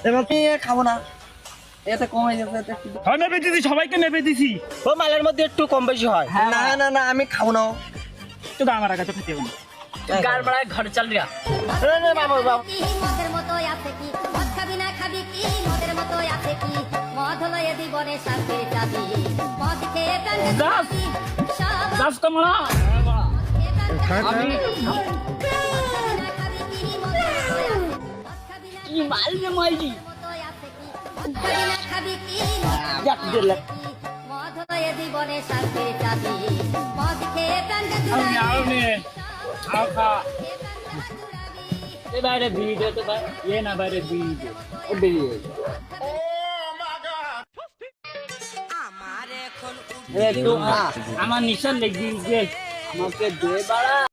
এবার আমি খাবো না, এতে কম হয়ে যাবে। হ্যাঁ মেপে দিছি, সবাইকে মেপে দিছি। ও মালের মধ্যে একটু কম বেশি হয়। না না না আমি খাবো না। তো আমার কাছে খেতে হবে না। গার মারায় ঘর চাল রিয়া। বাবা বাবা মদের মতো আছে কি মদ খাবি না খাবি কি মদের মতো আছে কি মদ হলো এ জীবনে শান্তির চাবি মদ খেয়ে প্রাণ দাস দাস তোমরা আমি কি মাল রে মাইজি খাবি কি যাক দিলে মদ হলো এ জীবনে শান্তির চাবি মদ খেয়ে প্রাণ আমি আও নে আও খা এ বাইরে ভিডিও তো ভাই এ না বাইরে ভিডিও ও বেরিয়ে একটু আমার নিশান লেগে গিয়ে আমাকে দে বাড়া।